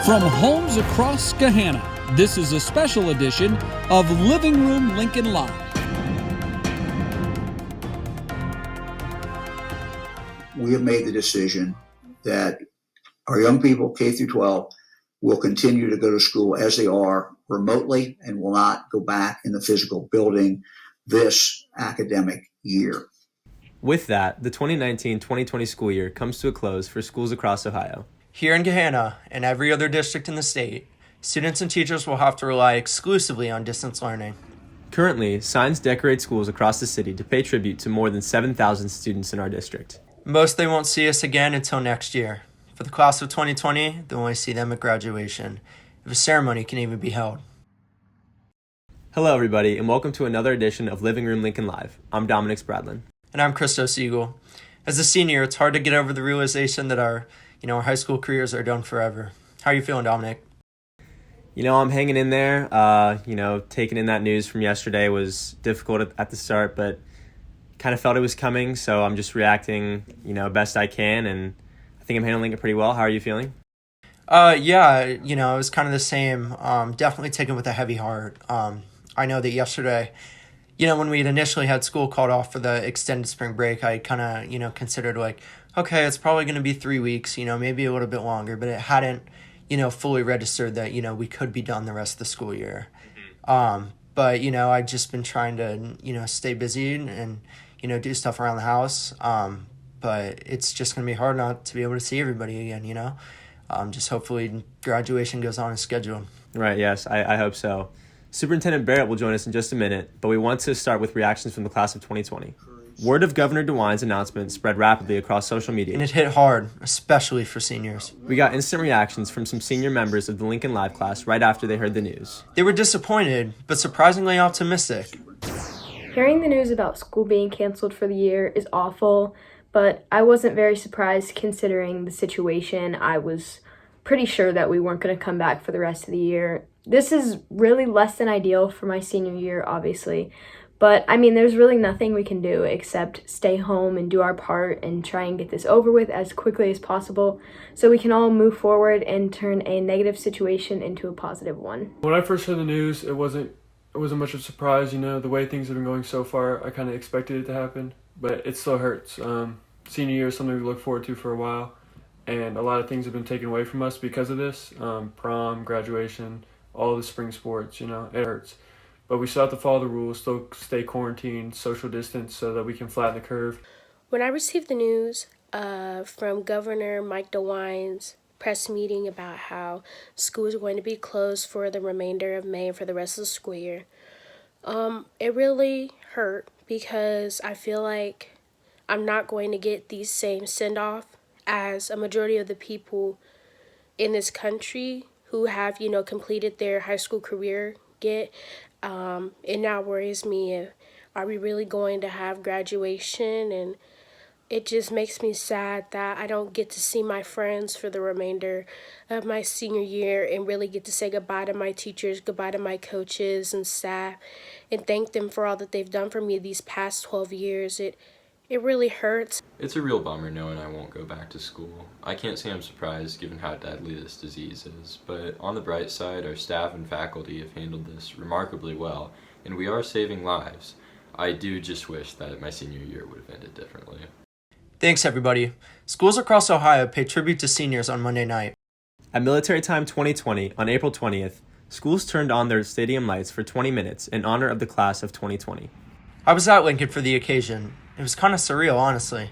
From homes across Gahanna, this is a special edition of Living Room Lincoln Live. We have made the decision that our young people, K through 12, will continue to go to school as they are remotely and will not go back in the physical building this academic year. With that, the 2019-2020 school year comes to a close for schools across Ohio. Here in Gahanna and every other district in the state, students and teachers will have to rely exclusively on distance learning. Currently, signs decorate schools across the city to pay tribute to more than 7,000 students in our district. Most they won't see us again until next year. For the class of 2020, they'll only see them at graduation, if a ceremony can even be held. Hello everybody, and welcome to another edition of Living Room Lincoln Live. I'm Dominic Spradlin. And I'm Christo Siegel. As a senior, it's hard to get over the realization that our high school careers are done forever. How are you feeling, Dominic? I'm hanging in there. Taking in that news from yesterday was difficult at the start, but kind of felt it was coming, so I'm just reacting, best I can, and I think I'm handling it pretty well. How are you feeling? It was kind of the same. Definitely taken with a heavy heart. I know that yesterday, when we had initially had school called off for the extended spring break, I kind of, considered okay, it's probably going to be 3 weeks, maybe a little bit longer, but it hadn't, fully registered that, we could be done the rest of the school year. But, I've just been trying to, stay busy and, do stuff around the house. But it's just going to be hard not to be able to see everybody again, just hopefully graduation goes on as scheduled. Right, yes, I hope so. Superintendent Barron will join us in just a minute, but we want to start with reactions from the class of 2020. Word of Governor DeWine's announcement spread rapidly across social media. And it hit hard, especially for seniors. We got instant reactions from some senior members of the Lincoln Live class right after they heard the news. They were disappointed, but surprisingly optimistic. Hearing the news about school being canceled for the year is awful, but I wasn't very surprised considering the situation. I was pretty sure that we weren't going to come back for the rest of the year. This is really less than ideal for my senior year, obviously. But, there's really nothing we can do except stay home and do our part and try and get this over with as quickly as possible so we can all move forward and turn a negative situation into a positive one. When I first heard the news, it wasn't much of a surprise. The way things have been going so far, I kind of expected it to happen, but it still hurts. Senior year is something we look forward to for a while, and a lot of things have been taken away from us because of this. Prom, graduation, all the spring sports, it hurts. But we still have to follow the rules, still stay quarantined, social distance so that we can flatten the curve. When I received the news from Governor Mike DeWine's press meeting about how schools are going to be closed for the remainder of May and for the rest of the school year, it really hurt because I feel like I'm not going to get the same send-off as a majority of the people in this country who have, completed their high school career get. It now worries me, are we really going to have graduation? And it just makes me sad that I don't get to see my friends for the remainder of my senior year and really get to say goodbye to my teachers, goodbye to my coaches and staff, and thank them for all that they've done for me these past 12 years. It really hurts. It's a real bummer knowing I won't go back to school. I can't say I'm surprised given how deadly this disease is, but on the bright side, our staff and faculty have handled this remarkably well, and we are saving lives. I do just wish that my senior year would have ended differently. Thanks, everybody. Schools across Ohio pay tribute to seniors on Monday night. At Military Time 2020, on April 20th, schools turned on their stadium lights for 20 minutes in honor of the class of 2020. I was at Lincoln for the occasion. It was kind of surreal, honestly.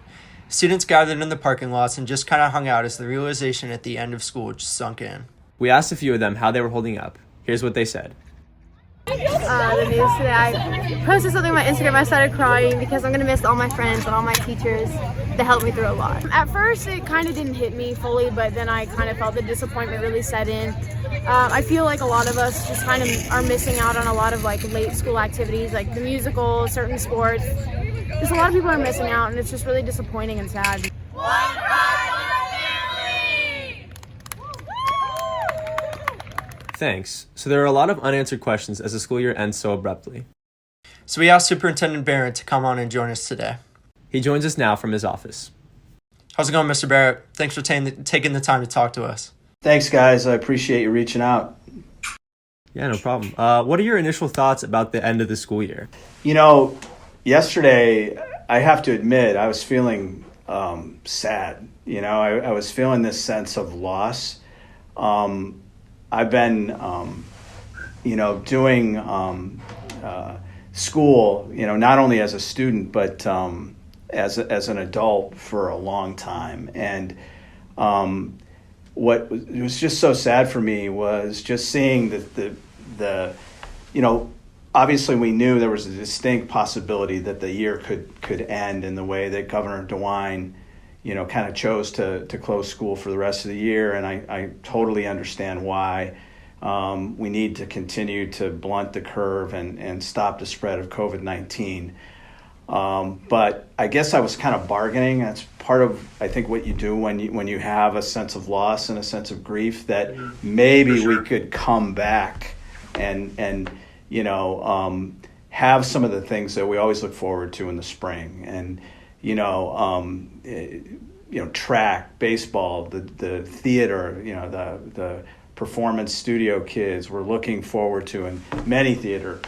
Students gathered in the parking lots and just kind of hung out as the realization at the end of school just sunk in. We asked a few of them how they were holding up. Here's what they said. The news today, I posted something on my Instagram. I started crying because I'm going to miss all my friends and all my teachers that helped me through a lot. At first, it kind of didn't hit me fully, but then I kind of felt the disappointment really set in. I feel like a lot of us just kind of are missing out on a lot of late school activities, like the musicals, certain sports. Just a lot of people are missing out, and it's just really disappointing and sad. One pride, family! Thanks. So there are a lot of unanswered questions as the school year ends so abruptly. So we asked Superintendent Barron to come on and join us today. He joins us now from his office. How's it going, Mr. Barrett? Thanks for taking the time to talk to us. Thanks, guys. I appreciate you reaching out. Yeah, no problem. What are your initial thoughts about the end of the school year? Yesterday, I have to admit, I was feeling sad. I was feeling this sense of loss. I've been, doing school, not only as a student, but as an adult for a long time. And what was just so sad for me was just seeing the obviously we knew there was a distinct possibility that the year could end in the way that Governor DeWine, kind of chose to close school for the rest of the year. And I totally understand why. We need to continue to blunt the curve and stop the spread of COVID-19. But I guess I was kind of bargaining. That's part of, I think, what you do when you have a sense of loss and a sense of grief, that maybe we could come back and have some of the things that we always look forward to in the spring. And, track, baseball, the theater, the performance studio kids we're looking forward to, and many theater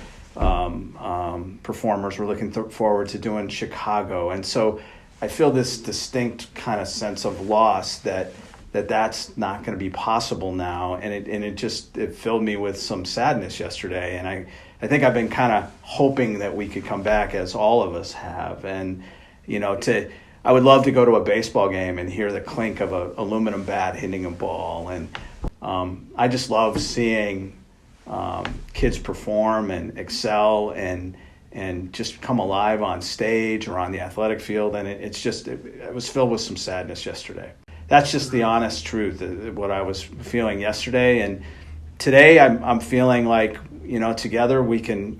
performers we're looking forward to doing Chicago. And so I feel this distinct kind of sense of loss that's not going to be possible now, and it filled me with some sadness yesterday. And I think I've been kind of hoping that we could come back, as all of us have. And I would love to go to a baseball game and hear the clink of an aluminum bat hitting a ball. And I just love seeing kids perform and excel and just come alive on stage or on the athletic field. And it was filled with some sadness yesterday. That's just the honest truth, what I was feeling yesterday. And today I'm feeling like, together we can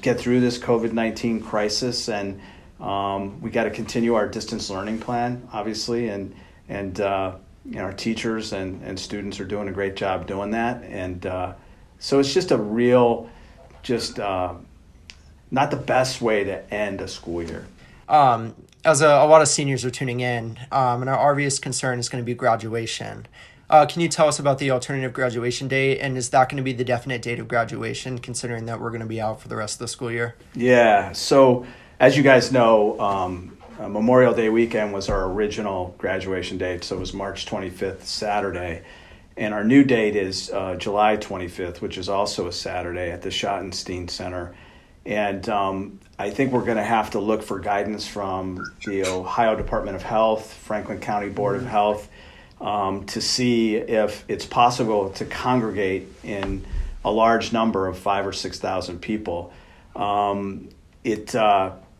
get through this COVID-19 crisis. And we got to continue our distance learning plan, obviously. And our teachers and students are doing a great job doing that. And so it's just a real, not the best way to end a school year. As a lot of seniors are tuning in, and our obvious concern is going to be graduation. Can you tell us about the alternative graduation date, and is that going to be the definite date of graduation, considering that we're going to be out for the rest of the school year? Yeah, so as you guys know, Memorial Day weekend was our original graduation date, so it was March 25th, Saturday. And our new date is July 25th, which is also a Saturday at the Schottenstein Center. And I think we're going to have to look for guidance from the Ohio Department of Health, Franklin County Board of Health, to see if it's possible to congregate in a large number of 5,000 or 6,000 people.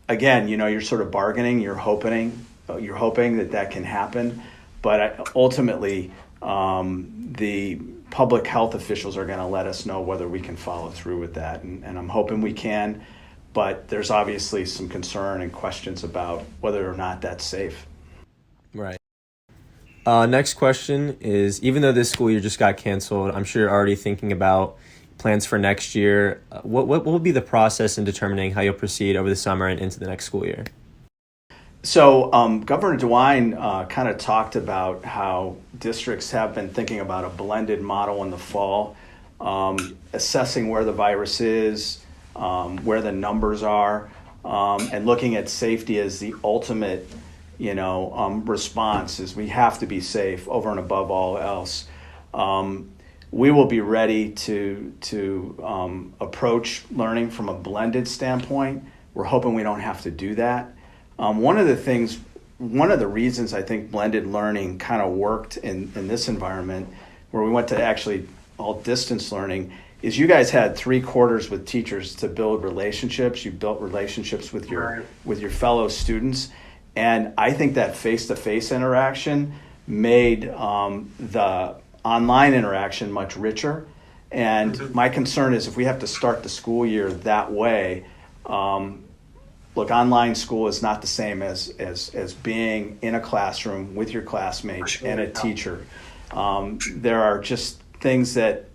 Again, you're sort of bargaining, you're hoping that can happen. But ultimately, the public health officials are going to let us know whether we can follow through with that. And I'm hoping we can, but there's obviously some concern and questions about whether or not that's safe. Right. Next question is, even though this school year just got canceled, I'm sure you're already thinking about plans for next year. What will be the process in determining how you'll proceed over the summer and into the next school year? So Governor DeWine kind of talked about how districts have been thinking about a blended model in the fall, assessing where the virus is, where the numbers are, and looking at safety as the ultimate, response. Is we have to be safe over and above all else. We will be ready to approach learning from a blended standpoint. We're hoping we don't have to do that. One of the reasons I think blended learning kind of worked in this environment, where we went to actually all distance learning, is you guys had 3 quarters with teachers to build relationships. You built relationships with your fellow students. And I think that face-to-face interaction made the online interaction much richer. And my concern is if we have to start the school year that way, look, online school is not the same as being in a classroom with your classmates and a teacher. There are just things that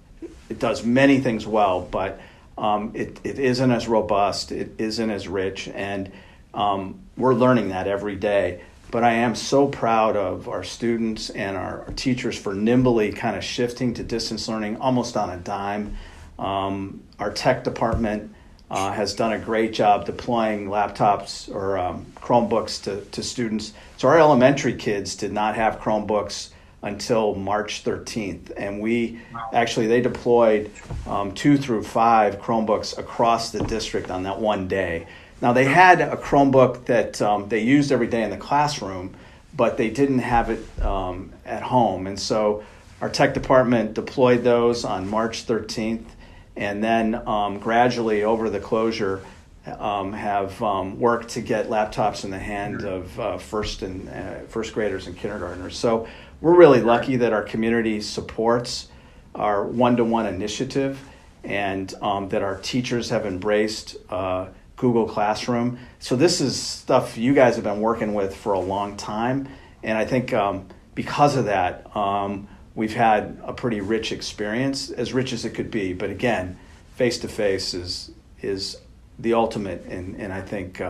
it does many things well, but it isn't as robust, it isn't as rich, and we're learning that every day. but I am so proud of our students and our teachers for nimbly kind of shifting to distance learning almost on a dime. Our tech department has done a great job deploying laptops or Chromebooks to students. So our elementary kids did not have Chromebooks until March 13th. And they deployed 2 through 5 Chromebooks across the district on that one day. Now they had a Chromebook that they used every day in the classroom, but they didn't have it at home. And so our tech department deployed those on March 13th. And then gradually over the closure have worked to get laptops in the hand of first graders and kindergartners. So we're really lucky that our community supports our one-to-one initiative and that our teachers have embraced Google Classroom. So this is stuff you guys have been working with for a long time. And I think because of that, we've had a pretty rich experience, as rich as it could be. But again, face-to-face is the ultimate in I think,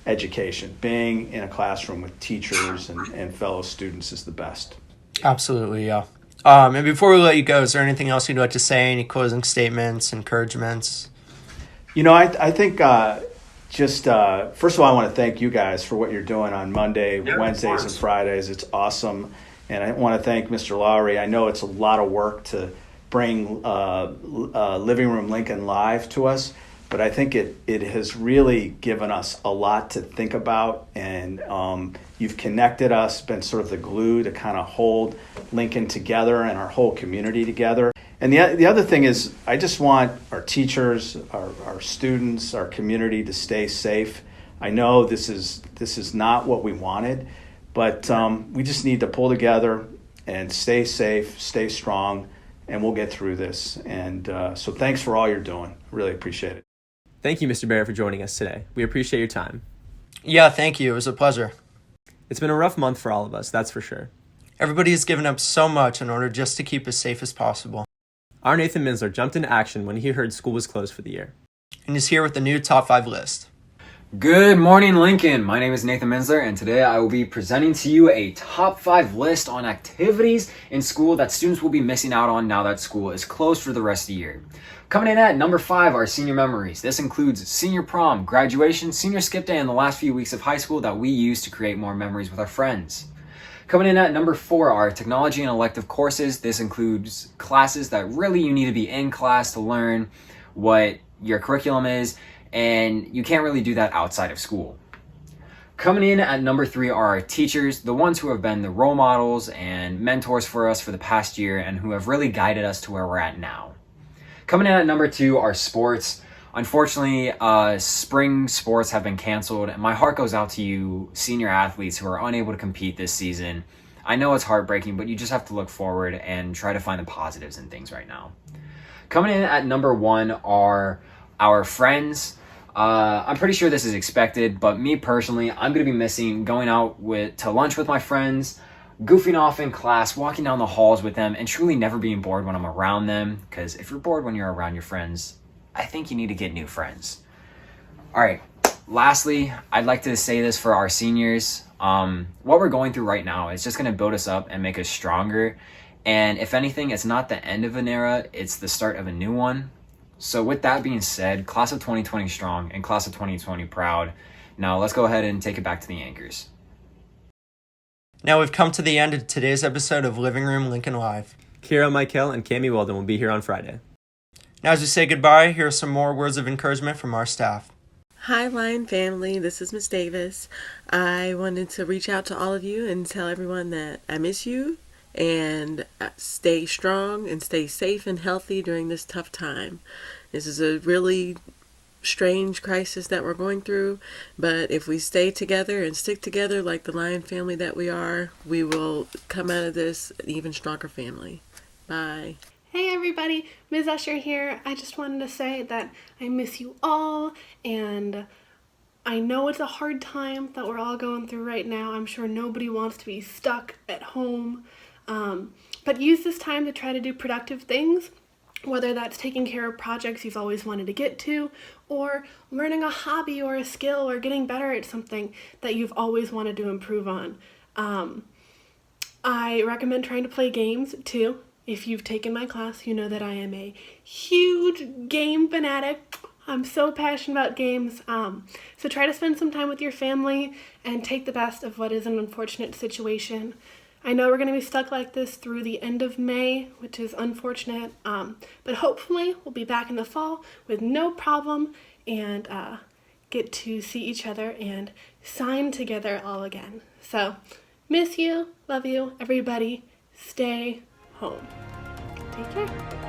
education. Being in a classroom with teachers and fellow students is the best. Absolutely, yeah. And before we let you go, is there anything else you'd like to say? Any closing statements, encouragements? I think first of all, I want to thank you guys for what you're doing on Monday, Wednesdays, and Fridays. It's awesome. And I want to thank Mr. Lowry. I know it's a lot of work to bring Living Room Lincoln Live to us, but I think it has really given us a lot to think about. And you've connected us, been sort of the glue to kind of hold Lincoln together and our whole community together. And the other thing is, I just want our teachers, our students, our community to stay safe. I know this is not what we wanted, but we just need to pull together and stay safe, stay strong, and we'll get through this. And so thanks for all you're doing. Really appreciate it. Thank you, Mr. Barron, for joining us today. We appreciate your time. Yeah, thank you. It was a pleasure. It's been a rough month for all of us, that's for sure. Everybody has given up so much in order just to keep as safe as possible. Our Nathan Minsler jumped into action when he heard school was closed for the year. And is here with the new top 5 list. Good morning, Lincoln. My name is Nathan Minsler, and today I will be presenting to you a top 5 list on activities in school that students will be missing out on now that school is closed for the rest of the year. Coming in at number 5 are senior memories. This includes senior prom, graduation, senior skip day, and the last few weeks of high school that we use to create more memories with our friends. Coming in at number 4 are technology and elective courses. This includes classes that really you need to be in class to learn what your curriculum is, and you can't really do that outside of school. Coming in at number 3 are our teachers, the ones who have been the role models and mentors for us for the past year and who have really guided us to where we're at now. Coming in at number 2 are sports. Unfortunately, spring sports have been canceled, and my heart goes out to you senior athletes who are unable to compete this season. I know it's heartbreaking, but you just have to look forward and try to find the positives in things right now. Coming in at number 1 are our friends. I'm pretty sure this is expected, but me personally, I'm going to be missing going out to lunch with my friends, goofing off in class, walking down the halls with them, and truly never being bored when I'm around them, because if you're bored when you're around your friends, I think you need to get new friends. All right, lastly, I'd like to say this for our seniors. What we're going through right now is just going to build us up and make us stronger. And if anything, it's not the end of an era, it's the start of a new one. So with that being said, class of 2020 strong and class of 2020 proud. Now let's go ahead and take it back to the anchors. Now we've come to the end of today's episode of Living Room Lincoln Live. Kira, Michael, and Cami Weldon will be here on Friday. Now as we say goodbye, here are some more words of encouragement from our staff. Hi, Lion family. This is Miss Davis. I wanted to reach out to all of you and tell everyone that I miss you and stay strong and stay safe and healthy during this tough time. This is a really strange crisis that we're going through, but if we stay together and stick together like the Lion family that we are, we will come out of this an even stronger family. Bye. Hey everybody, Ms. Usher here. I just wanted to say that I miss you all, and I know it's a hard time that we're all going through right now. I'm sure nobody wants to be stuck at home, but use this time to try to do productive things. whether that's taking care of projects you've always wanted to get to, or learning a hobby or a skill or getting better at something that you've always wanted to improve on. I recommend trying to play games too. If you've taken my class, you know that I am a huge game fanatic. I'm so passionate about games. So try to spend some time with your family and take the best of what is an unfortunate situation. I know we're going to be stuck like this through the end of May, which is unfortunate, but hopefully we'll be back in the fall with no problem and get to see each other and sign together all again. So, miss you, love you, everybody, stay home. Take care.